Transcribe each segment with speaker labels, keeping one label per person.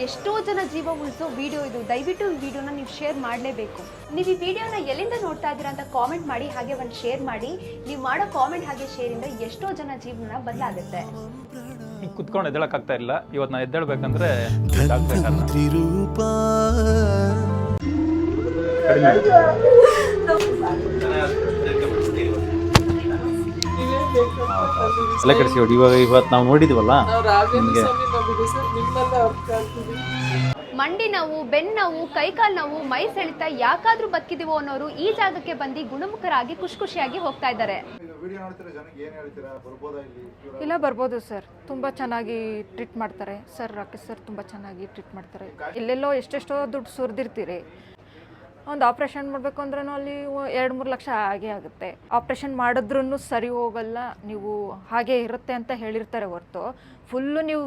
Speaker 1: ಎಷ್ಟೋ ಜನ ಜೀವ ಉಳಿಸೋ ವಿಡಿಯೋ ಇದು. ದಯವಿಟ್ಟು ಈ ವಿಡಿಯೋನ ನೀವು ಶೇರ್ ಮಾಡಲೇಬೇಕು. ನೀವು ಈ ವಿಡಿಯೋನ ಎಲ್ಲಿಂದ ನೋಡ್ತಾ ಇದ್ದೀರಾ ಅಂತ ಕಾಮೆಂಟ್ ಮಾಡಿ, ಹಾಗೆ ಒಂದು ಶೇರ್ ಮಾಡಿ. ನೀವು ಮಾಡೋ ಕಾಮೆಂಟ್ ಹಾಗೆ ಶೇರಿಂದ ಎಷ್ಟೋ ಜನ ಜೀವನ ಬದಲಾಗುತ್ತೆ.
Speaker 2: ಕುತ್ಕೊಂಡು ಎದ್ದೇಳಕ್ಕಾಗ್ತಾ ಇಲ್ಲ. ಇವತ್ತು ನಾನು ಎದ್ದೇಳ್ಬೇಕಂದ್ರೆ
Speaker 3: ಎಲ್ಲ ಕಳಿಸಿ ಇವತ್ತು ನಾವು ನೋಡಿದ್ವಲ್ಲ,
Speaker 1: ಮಂಡಿ ನೋವು, ಬೆನ್ನು ನೋವು, ಕೈಕಾಲು ನೋವು, ಮೈ ಸೆಳೆತ ಯಾಕಾದ್ರೂ ಬದುಕಿದೀವೋ ಅನ್ನೋರು ಈ ಜಾಗಕ್ಕೆ ಬಂದು ಗುಣಮುಖರಾಗಿ ಖುಷಿಯಾಗಿ ಹೋಗ್ತಾ ಇದ್ದಾರೆ.
Speaker 4: ಇಲ್ಲ, ಬರ್ಬೋದು ಸರ್. ತುಂಬ ಚೆನ್ನಾಗಿ ಟ್ರೀಟ್ ಮಾಡ್ತಾರೆ ಸರ್. ರಾಕೇಶ್ ಸರ್ ತುಂಬ ಚೆನ್ನಾಗಿ ಟ್ರೀಟ್ ಮಾಡ್ತಾರೆ. ಎಲ್ಲೆಲ್ಲೋ ಎಷ್ಟೆಷ್ಟೋ ದುಡ್ಡು ಸುರಿದಿರ್ತೀರಿ, ಒಂದು ಆಪ್ರೇಷನ್ ಮಾಡಬೇಕು ಅಂದ್ರೂ ಅಲ್ಲಿ 2-3 ಲಕ್ಷ ಹಾಗೆ ಆಗುತ್ತೆ. ಆಪ್ರೇಷನ್ ಮಾಡಿದ್ರೂ ಸರಿ ಹೋಗಲ್ಲ, ನೀವು ಹಾಗೆ ಇರುತ್ತೆ ಅಂತ ಹೇಳಿರ್ತಾರೆ ಹೊರತು ಫುಲ್ಲು ನೀವು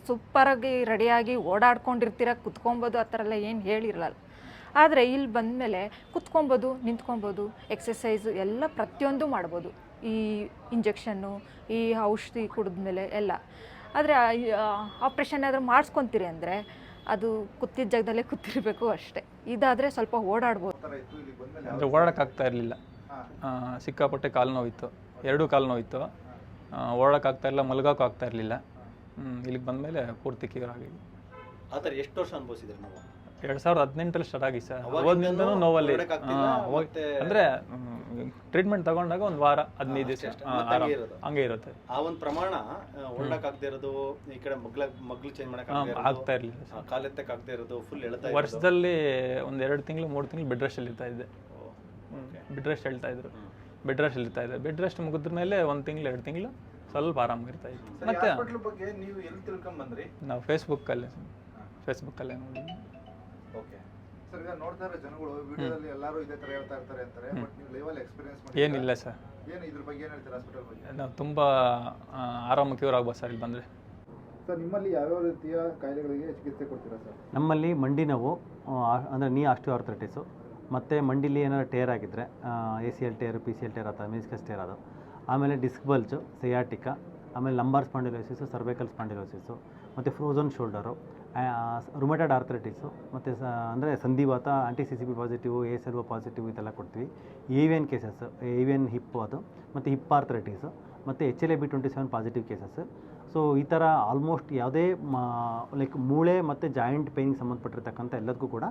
Speaker 4: ಸೂಪರಾಗಿ ರೆಡಿಯಾಗಿ ಓಡಾಡ್ಕೊಂಡಿರ್ತೀರ, ಕುತ್ಕೊಬೋದು, ಆ ಥರ ಎಲ್ಲ ಏನು ಹೇಳಿರಲ್ಲ. ಆದರೆ ಇಲ್ಲಿ ಬಂದಮೇಲೆ ಕುತ್ಕೊಬೋದು, ನಿಂತ್ಕೊಬೋದು, ಎಕ್ಸಸೈಸು ಎಲ್ಲ ಪ್ರತಿಯೊಂದು ಮಾಡ್ಬೋದು. ಈ ಇಂಜೆಕ್ಷನ್ನು, ಈ ಔಷಧಿ ಕುಡಿದ್ಮೇಲೆ ಎಲ್ಲ. ಆದರೆ ಆಪ್ರೇಷನ್ ಏನಾದರೂ ಮಾಡಿಸ್ಕೊತೀರಿ ಅಂದರೆ ಅದು ಕೂತಿದ್ದ ಜಾಗದಲ್ಲೇ ಕೂತಿರಬೇಕು ಅಷ್ಟೇ. ಇದಾದರೆ ಸ್ವಲ್ಪ ಓಡಾಡ್ಬೋದು.
Speaker 2: ಅಂದರೆ ಓಡಾಡೋಕ್ಕಾಗ್ತಾ ಇರಲಿಲ್ಲ, ಸಿಕ್ಕಾಪಟ್ಟೆ ಕಾಲು ನೋವಿತ್ತು, 2 ಕಾಲು ನೋವಿತ್ತು. ಓಡೋಕ್ಕಾಗ್ತಾ ಇಲ್ಲ, ಮಲ್ಗೋಕ್ಕೂ ಆಗ್ತಾ ಇರಲಿಲ್ಲ. ಇಲ್ಲಿಗೆ ಬಂದಮೇಲೆ ಪೂರ್ತಿ ಕ್ಯೂರ್ ಆಗಿದೆ.
Speaker 3: ಆ ಥರ ಎಷ್ಟು ವರ್ಷ ಅನುಭವಿಸಿದ್ರಿ ನಾವು?
Speaker 2: 2018 ಸ್ಟಾರ್ಟ್ ಆಗಿ ಸರ್. ಅವಾಗಿಂದನೂ ನೋವಲ್ಲಿ ಅಂದರೆ ಟ್ರೀಟ್ಮೆಂಟ್ ತಗೊಂಡಾಗ 1 ವಾರ 15 ದಿವಸ ಹಂಗೆ ಇರುತ್ತೆ.
Speaker 3: ಆ ಒಂದು ಪ್ರಮಾಣ ಓಡಕ್ಕಾಗದೇ ಇರೋದು, ಈ ಕಡೆ ಮಗ್ಳು ಚೇಂಜ್ ಮಾಡಕ್ಕೆ
Speaker 2: ಆಗ್ತಾ ಇರಲಿಲ್ಲ,
Speaker 3: ಕಾಲೆತ್ತಕ್ಕಾಗದೇ ಇರೋದು, ಫುಲ್ ಎಳ್ತಾ
Speaker 2: ವರ್ಷದಲ್ಲಿ 1-2 ತಿಂಗಳು 3 ತಿಂಗಳು ಬೆಡ್ ರೆಸ್ಟ್ ಇರ್ತಾ ಇದ್ದೆ. ಬೆಡ್ ರೆಸ್ಟ್ ಹೇಳ್ತಾ ಇದ್ರು, ಬೆಡ್ ರೆಸ್ಟ್ ಇರ್ತಾ ಇದೆ. ಬೆಡ್ ರೆಸ್ಟ್ ಮುಗಿದ ಮೇಲೆ 1 ತಿಂಗಳು 2 ತಿಂಗಳು ಸ್ವಲ್ಪ ಆರಾಮಾಗಿರ್ತಾ ಇತ್ತು. ಮತ್ತೆ ನಾವು ಫೇಸ್ಬುಕ್ಕಲ್ಲೇ ನೋಡಿ. ಏನಿಲ್ಲ ಸರ್, ನಾವು ತುಂಬ ಆರಾಮ ಕ್ಯೂರ್ ಆಗ್ಬೋದು ಸರ್ ಇಲ್ಲಿ ಬಂದರೆ.
Speaker 5: ಸರ್, ನಿಮ್ಮಲ್ಲಿ ಯಾವ್ಯಾವ ರೀತಿಯ ಕಾಯಿಲೆಗಳಿಗೆ ಚಿಕಿತ್ಸೆ ಕೊಡ್ತೀರಾ ಸರ್?
Speaker 3: ನಮ್ಮಲ್ಲಿ ಮಂಡಿ ನೋವು ಅಂದರೆ ನೀ ಆಸ್ಟಿಯೋಆರ್ಥರೈಟಿಸು, ಮತ್ತು ಮಂಡಿಲಿ ಏನಾದ್ರು ಟೇರ್ ಆಗಿದ್ದರೆ ACL ಟೇರ್, PCL ಟೇರ್ ಅಥವಾ ಮೆನಿಸ್ಕಸ್ ಟೇರ್ ಅದು, ಆಮೇಲೆ ಡಿಸ್ಕ್ ಬಲ್ಜು, ಸಿಯಾಟಿಕಾ, ಆಮೇಲೆ ಲಂಬಾರ್ ಸ್ಪಾಂಡಿಲೋಸಿಸು, ಸರ್ವೈಕಲ್ ಸ್ಪಾಂಡಿಲೋಸಿಸು, ಮತ್ತು ಫ್ರೋಝನ್ ಶೋಲ್ಡರು, ರುಮಟೆಡ್ ಆರ್ಥರೈಟಿಸು, ಮತ್ತು ಅಂದರೆ ಸಂಧಿವಾತ, ANT-CCP ಪಾಸಿಟಿವ್, ASLO ಪಾಸಿಟಿವ್ ಇದೆಲ್ಲ ಕೊಡ್ತೀವಿ. AVN ಕೇಸಸ್, AVN ಹಿಪ್ ಅದು, ಮತ್ತು ಹಿಪ್ ಆರ್ಥರೈಟಿಸು, ಮತ್ತು HLA-B27 ಪಾಸಿಟಿವ್ ಕೇಸಸ್. ಸೊ ಈ ಥರ ಆಲ್ಮೋಸ್ಟ್ ಯಾವುದೇ ಲೈಕ್ ಮೂಳೆ ಮತ್ತು ಜಾಯಿಂಟ್ ಪೇಯ್ನಿಗೆ ಸಂಬಂಧಪಟ್ಟಿರ್ತಕ್ಕಂಥ ಎಲ್ಲದಕ್ಕೂ ಕೂಡ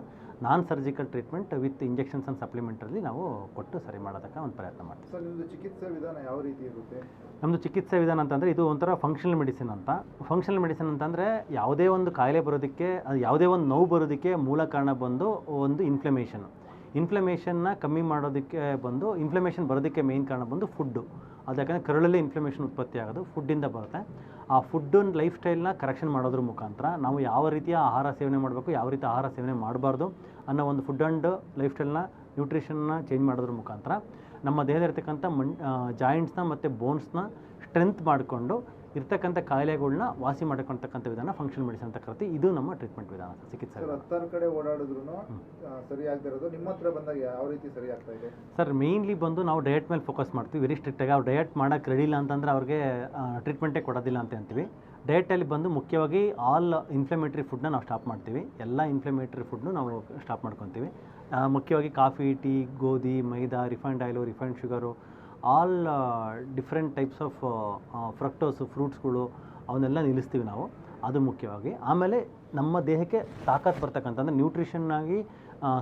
Speaker 3: non surgical treatment with injections and ಸಪ್ಲಿಮೆಂಟಲ್ಲಿ ನಾವು ಕೊಟ್ಟು ಸರಿ ಮಾಡೋದಕ್ಕೆ ಒಂದು ಪ್ರಯತ್ನ ಮಾಡ್ತೀವಿ.
Speaker 5: ಸರ್, ನಿಮ್ಮದು ಚಿಕಿತ್ಸಾ ವಿಧಾನ ಯಾವ ರೀತಿ ಇರುತ್ತೆ?
Speaker 3: ನಮ್ಮದು ಚಿಕಿತ್ಸಾ ವಿಧಾನ ಅಂತಂದರೆ ಇದು ಒಂಥರ ಫಂಕ್ಷನಲ್ ಮೆಡಿಸಿನ್ ಅಂತ. ಫಂಕ್ಷನಲ್ ಮೆಡಿಸಿನ್ ಅಂತಂದರೆ ಯಾವುದೇ ಒಂದು ಕಾಯಿಲೆ ಬರೋದಕ್ಕೆ, ಯಾವುದೇ ಒಂದು ನೋವು ಬರೋದಕ್ಕೆ ಮೂಲ ಕಾರಣ ಬಂದು ಒಂದು ಇನ್ಫ್ಲಮೇಷನ್ನ ಕಮ್ಮಿ ಮಾಡೋದಕ್ಕೆ ಬಂದು, ಇನ್ಫ್ಲಮೇಷನ್ ಬರೋದಕ್ಕೆ ಮೇಯ್ನ್ ಕಾರಣ ಬಂದು ಫುಡ್ಡು. ಅದು ಯಾಕಂದರೆ ಕರಳಲ್ಲೇ ಇನ್ಫ್ಲಮೇಷನ್ ಉತ್ಪತ್ತಿ ಆಗೋದು ಫುಡ್ಡಿಂದ ಬರುತ್ತೆ. ಆ ಫುಡ್ಡು ಲೈಫ್ ಸ್ಟೈಲ್ನ ಕರೆಕ್ಷನ್ ಮಾಡೋದ್ರ ಮುಖಾಂತರ ನಾವು ಯಾವ ರೀತಿಯ ಆಹಾರ ಸೇವನೆ ಮಾಡಬೇಕು, ಯಾವ ರೀತಿ ಆಹಾರ ಸೇವನೆ ಮಾಡಬಾರ್ದು ಅನ್ನೋ ಒಂದು ಫುಡ್ ಆ್ಯಂಡ್ ಲೈಫ್ ಸ್ಟೈಲ್ನ, ನ್ಯೂಟ್ರಿಷನ್ನ ಚೇಂಜ್ ಮಾಡೋದ್ರ ಮುಖಾಂತರ ನಮ್ಮ ದೇಹದಲ್ಲಿರ್ತಕ್ಕಂಥ ಜಾಯಿಂಟ್ಸ್ನ ಮತ್ತು ಬೋನ್ಸ್ನ ಸ್ಟ್ರೆಂತ್ ಮಾಡಿಕೊಂಡು ಇರ್ತಕ್ಕಂಥ ಕಾಯಿಲೆಗಳನ್ನ ವಾಸಿ ಮಾಡ್ಕೊಳ್ತಕ್ಕಂಥ ವಿಧಾನ ಫಂಕ್ಷನಲ್ ಮೆಡಿಸಿನ್ ಅಂತ ಕರಿತೀವಿ. ಇದು ನಮ್ಮ ಟ್ರೀಟ್ಮೆಂಟ್ ವಿಧಾನ, ಚಿಕಿತ್ಸೆ.
Speaker 5: ಸರ್, 10 ಕಡೆ ಓಡಾಡಿದ್ರು ಸರಿ ಆಗ್ತಿರೋದು, ನಿಮ್ಮ ಹತ್ರ ಬಂದಾಗ ಯಾವ ರೀತಿ ಸರಿ ಆಗ್ತಾ ಇದೆ?
Speaker 3: ಸರ್, ಮೇಯ್ನ್ಲಿ ಬಂದು ನಾವು ಡಯಟ್ ಮೇಲೆ ಫೋಕಸ್ ಮಾಡ್ತೀವಿ ವೆರಿ ಸ್ಟ್ರಿಕ್ಟಾಗಿ. ಅವ್ರು ಡಯಟ್ ಮಾಡೋಕ್ಕೆ ರೆಡಿ ಇಲ್ಲ ಅಂತಂದರೆ ಅವ್ರಿಗೆ ಟ್ರೀಟ್ಮೆಂಟೇ ಕೊಡೋದಿಲ್ಲ ಅಂತ ಅಂತೀವಿ. ಡಯಟಲ್ಲಿ ಬಂದು ಮುಖ್ಯವಾಗಿ ಆಲ್ ಇನ್ಫ್ಲಮೇಟ್ರಿ ಫುಡ್ನ ನಾವು ಸ್ಟಾಪ್ ಮಾಡ್ತೀವಿ. ಎಲ್ಲ ಇನ್ಫ್ಲಮೇಟ್ರಿ ಫುಡ್ನು ನಾವು ಸ್ಟಾಪ್ ಮಾಡ್ಕೊತೀವಿ. ಮುಖ್ಯವಾಗಿ ಕಾಫಿ, ಟೀ, ಗೋಧಿ, maida, refined oil, refined sugar, all different types of fructose, ಫ್ರೂಟ್ಸ್ಗಳು, ಅವನ್ನೆಲ್ಲ ನಿಲ್ಲಿಸ್ತೀವಿ ನಾವು. ಅದು ಮುಖ್ಯವಾಗಿ. ಆಮೇಲೆ ನಮ್ಮ ದೇಹಕ್ಕೆ ತಾಕತ್ತು ಬರ್ತಕ್ಕಂಥ, ಅಂದರೆ ನ್ಯೂಟ್ರಿಷನ್ನಾಗಿ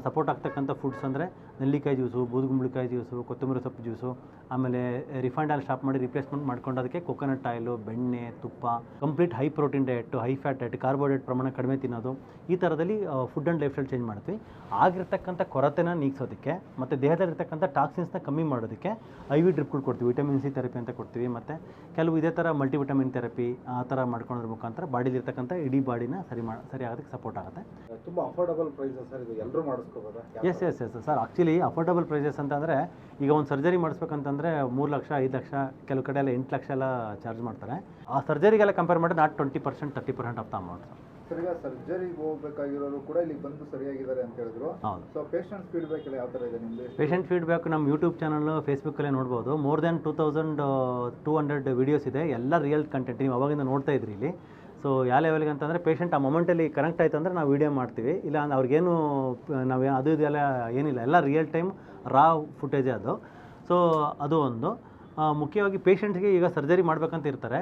Speaker 3: ಸಪೋರ್ಟ್ ಆಗ್ತಕ್ಕಂಥ ಫುಡ್ಸ್ ಅಂದರೆ ನೆಲ್ಲಿಕಾಯಿ ಜ್ಯೂಸು, ಬೂದುಗುಂಬಳಕಾಯಿ ಜ್ಯೂಸು, ಕೊತ್ತಂಬರಿ ಸೊಪ್ಪು ಜ್ಯೂಸು, ಆಮೇಲೆ ರಿಫೈಂಡ್ ಆಯಿಲ್ ಸ್ಟಾಪ್ ಮಾಡಿ ರಿಪ್ಲೇಸ್ಮೆಂಟ್ ಮಾಡ್ಕೊಂಡೋದಕ್ಕೆ ಕೊಕೊನಟ್ ಆಯಿಲು, ಬೆಣ್ಣೆ, ತುಪ್ಪ, complete high protein diet, high fat diet, carbohydrate ಪ್ರಮಾಣ ಕಡಿಮೆ ತಿನ್ನೋದು, ಈ ಥರದಲ್ಲಿ food and life style change ಮಾಡ್ತೀವಿ. ಆಗಿರ್ತಕ್ಕಂಥ ಕೊರತೆನ ನೀಗಿಸೋದಕ್ಕೆ ಮತ್ತು ದೇಹದಲ್ಲಿರ್ತಕ್ಕಂಥ ಟಾಕ್ಸಿನ್ಸ್ನ ಕಮ್ಮಿ ಮಾಡೋದಕ್ಕೆ IV ಡ್ರಿಪ್ಗಳು ಕೊಡ್ತೀವಿ. ವಿಟಮಿನ್ C ಥೆರಪಿ ಅಂತ ಕೊಡ್ತೀವಿ. ಮತ್ತು ಕೆಲವು ಇದೇ ಥರ ಮಲ್ಟಿವಿಟಮಿನ್ ಥೆರಪಿ ಆ ಥರ ಮಾಡ್ಕೊಳ್ಳೋದ್ರ ಮುಖಾಂತರ ಬಾಡಿಲಿರ್ತಕ್ಕಂಥ ಇಡೀ ಬಾಡಿನ ಸರಿ ಆಗೋದಕ್ಕೆ ಸಪೋರ್ಟ್ ಆಗುತ್ತೆ.
Speaker 5: ತುಂಬ ಅಫೋರ್ಡಬಲ್ ಪ್ರೈಸಸ್ ಸರ್, ಇದು ಎಲ್ಲರೂ ಮಾಡಿಸ್ಕೋಬೋದಾ?
Speaker 3: Yes sir, actually affordable prices ಅಂತಂದರೆ ಈಗ ಒಂದು ಸರ್ಜರಿ ಮಾಡಿಸ್ಬೇಕಂತಂದರೆ 3 ಲಕ್ಷ 5 ಲಕ್ಷ, ಕೆಲವು ಕಡೆ ಎಲ್ಲ 8 ಲಕ್ಷ ಎಲ್ಲ ಚಾರ್ಜ್ ಮಾಡ್ತಾರೆ. ಆ ಸರ್ಜರಿಗೆಲ್ಲ ಕಂಪೇರ್ ಮಾಡಿದ್ರೆ not 20% 30% of the amount sir.
Speaker 5: Sir, ಈಗ ಸರ್ಜರಿಗೆ ಹೋಗಬೇಕಾಗಿರೋರು ಕೂಡ ಇಲ್ಲಿ ಬಂದು ಸರಿಯಾಗಿದ್ದಾರೆ ಅಂತ ಹೇಳಿದ್ರು.
Speaker 3: ಹೌದು.
Speaker 5: ಸೊ ಪೇಷಂಟ್ ಫೀಡ್ಬ್ಯಾಕ್ ಎಲ್ಲ ಯಾವ ಥರ ಇದೆ ನಿಮ್ಮದು?
Speaker 3: ಪೇಷಂಟ್ ಫೀಡ್ಬ್ಯಾಕ್ ನಮ್ಮ ಯೂಟ್ಯೂಬ್ ಚಾನಲ್ಲು, ಫೇಸ್ಬುಕ್ಕಲ್ಲೇ ನೋಡ್ಬೋದು. ಮೋರ್ ದ್ಯಾನ್ 2200 ವೀಡಿಯೋಸ್ ಇದೆ, ಎಲ್ಲ ರಿಯಲ್ ಕಂಟೆಂಟ್. ನೀವು ಅವಾಗಿಂದ ನೋಡ್ತಾ ಇದ್ರಿ ಇಲ್ಲಿ. ಸೊ ಯಾವ ಲೆವೆಲ್ಗೆ ಅಂತಂದರೆ ಪೇಷಂಟ್ ಆ ಮೊಮೆಂಟಲ್ಲಿ ಕನೆಕ್ಟ್ ಆಯಿತು ಅಂದರೆ ನಾವು ವೀಡಿಯೋ ಮಾಡ್ತೀವಿ, ಇಲ್ಲ ಅಂದ್ರೆ ಅವ್ರಿಗೇನು ನಾವು ಅದು ಇದೆಲ್ಲ ಏನಿಲ್ಲ, ಎಲ್ಲ ರಿಯಲ್ ಟೈಮ್ ರಾ ಫುಟೇಜೇ ಅದು. ಸೊ ಅದು ಒಂದು ಮುಖ್ಯವಾಗಿ ಪೇಷಂಟ್ಗೆ ಈಗ ಸರ್ಜರಿ ಮಾಡ್ಬೇಕಂತ ಇರ್ತಾರೆ.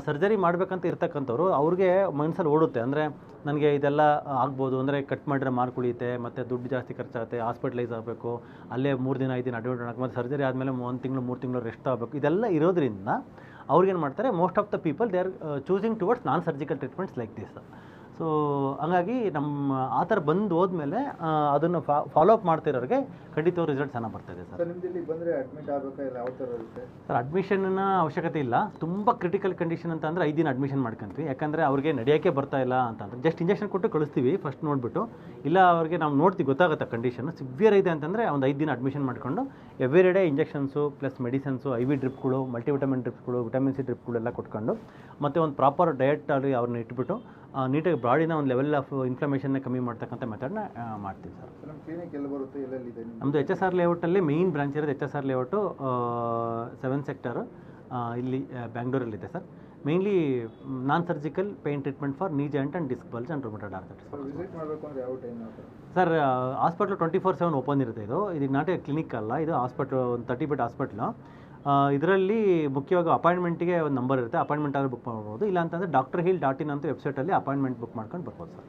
Speaker 3: ಸರ್ಜರಿ ಮಾಡಬೇಕಂತ ಇರ್ತಕ್ಕಂಥವ್ರು ಅವ್ರಿಗೆ ಮನಸ್ಸಲ್ಲಿ ಓಡುತ್ತೆ, ಅಂದರೆ ನನಗೆ ಇದೆಲ್ಲ ಆಗ್ಬೋದು, ಅಂದರೆ ಕಟ್ ಮಾಡಿದ್ರೆ ಮಾರ್ಕ್ ಉಳಿಯುತ್ತೆ, ಮತ್ತು ದುಡ್ಡು ಜಾಸ್ತಿ ಖರ್ಚಾಗುತ್ತೆ, ಹಾಸ್ಪಿಟಲೈಸ್ ಆಗಬೇಕು, ಅಲ್ಲೇ 3 ದಿನ 5 ದಿನ ಅಡ್ಮಿಟ್ ಆಗಬೇಕು, ಮತ್ತು ಸರ್ಜರಿ ಆದಮೇಲೆ 1 ತಿಂಗಳು 3 ತಿಂಗಳು ರೆಸ್ಟ್ ಆಗಬೇಕು. ಇದೆಲ್ಲ ಇರೋದ್ರಿಂದ ಅವ್ರಿಗೇನು ಮಾಡ್ತಾರೆ, most of the people they are choosing towards non surgical treatments like this. So ಹಂಗಾಗಿ ನಮ್ಮ ಆ ಥರ ಬಂದು ಹೋದ್ಮೇಲೆ ಅದನ್ನು ಫಾಲೋ ಅಪ್ ಮಾಡ್ತಿರೋರಿಗೆ ಖಂಡಿತ ರಿಸಲ್ಟ್ ಚೆನ್ನಾಗಿ ಬರ್ತಾಯಿದೆ ಸರ್.
Speaker 5: ಸರ್ ನಿಮ್ದು ಇಲ್ಲಿ ಬಂದರೆ ಅಡ್ಮಿಟ್ ಆಗಬೇಕಾ ಇಲ್ಲ ಯಾವ ಥರ ಇರುತ್ತೆ?
Speaker 3: ಸರ್ ಅಡ್ಮಿಷನ್ನ ಅವಶ್ಯಕತೆ ಇಲ್ಲ. ತುಂಬ ಕ್ರಿಟಿಕಲ್ ಕಂಡೀಷನ್ ಅಂತ ಅಂದರೆ 5 ದಿನ ಅಡ್ಮಿಷನ್ ಮಾಡ್ಕೊಂತೀವಿ. ಯಾಕಂದರೆ ಅವ್ರಿಗೆ ನಡೆಯೋಕ್ಕೆ ಬರ್ತಾ ಇಲ್ಲ ಅಂತಂದರೆ ಜಸ್ಟ್ ಇಂಜೆಕ್ಷನ್ ಕೊಟ್ಟು ಕಳಿಸ್ತೀವಿ ಫಸ್ಟ್ ನೋಡಿಬಿಟ್ಟು, ಇಲ್ಲ ಅವ್ರಿಗೆ ನಾವು ನೋಡ್ತೀವಿ ಗೊತ್ತಾಗುತ್ತೆ ಕಂಡೀಷನ್ ಸಿವಿಯರ್ ಇದೆ ಅಂತಂದರೆ ಒಂದು 5 ದಿನ ಅಡ್ಮಿಷನ್ ಮಾಡಿಕೊಂಡು every day injections plus medicines, IV ಡ್ರಿಪ್ಗಳು, ಮಲ್ಟಿವಿಟಮಿನ್ ಡ್ರಿಪ್ಗಳು, ವಿಟಮಿನ್ C ಡ್ರಿಪ್ಗಳು ಎಲ್ಲ ಕೊಟ್ಕೊಂಡು, ಮತ್ತು ಒಂದು ಪ್ರಾಪರ್ ಡಯಟ್ ಅಲ್ಲಿ ಅವ್ರನ್ನ ಇಟ್ಬಿಟ್ಟು ನೀಟಾಗಿ ಬಾಡಿನ ಒಂದು ಲೆವೆಲ್ ಆಫ್ ಇನ್ಫ್ಲಮೇಷನ್ನ ಕಮ್ಮಿ ಮಾಡ್ತಕ್ಕಂಥ ಮೆಥಡ್ನ ಮಾಡ್ತೀವಿ ಸರ್.
Speaker 5: ನಮ್ಮ ಕ್ಲಿನಿಕ್ ಎಲ್ಲಿ ಬರುತ್ತೆ, ಎಲ್ಲೆಲ್ಲಿದೆ?
Speaker 3: ನಮ್ಮದು HSR ಲೇಔಟಲ್ಲಿ ಮೇಯ್ನ್ ಬ್ರಾಂಚ್ ಇರೋದು HSR ಲೇಔಟು 7 ಸೆಕ್ಟರು ಇಲ್ಲಿ ಬ್ಯಾಂಗ್ಳೂರಲ್ಲಿದೆ sir. Mainly non surgical pain treatment for knee joint and disc bulge and rheumatoid arthritis.
Speaker 5: Visit ಮಾಡಬೇಕು ಅಂದರೆ ಯಾವ ಟೈಮ್?
Speaker 3: ಸರ್ ಹಾಸ್ಪಿಟ್ಲು 24/7 ಓಪನ್ ಇರುತ್ತೆ. ಇದು ನಾಟ್ ಎ ಕ್ಲಿನಿಕ್ ಅಲ್ಲ, ಇದು ಹಾಸ್ಪಿಟ್ಲು, ಒಂದು 30 ಬೆಡ್ ಹಾಸ್ಪಿಟ್ಲು. ಇದರಲ್ಲಿ ಮುಖ್ಯವಾಗಿ ಅಪಾಯಿಂಟ್ಮೆಂಟಿಗೆ ಒಂದು ನಂಬರ್ ಇರುತ್ತೆ, ಅಪಾಯಿಂಟ್ಮೆಂಟ್ ಆದರೂ ಬುಕ್ ಮಾಡ್ಬೋದು. ಇಲ್ಲ ಅಂತಂದರೆ drhill.in ಅಂತ ವೆಬ್ಸೈಟಲ್ಲಿ ಅಪಾಯಿಂಟ್ಮೆಂಟ್ ಬುಕ್ ಮಾಡ್ಕೊಂಡು ಬರ್ಬೋದು ಸರ್.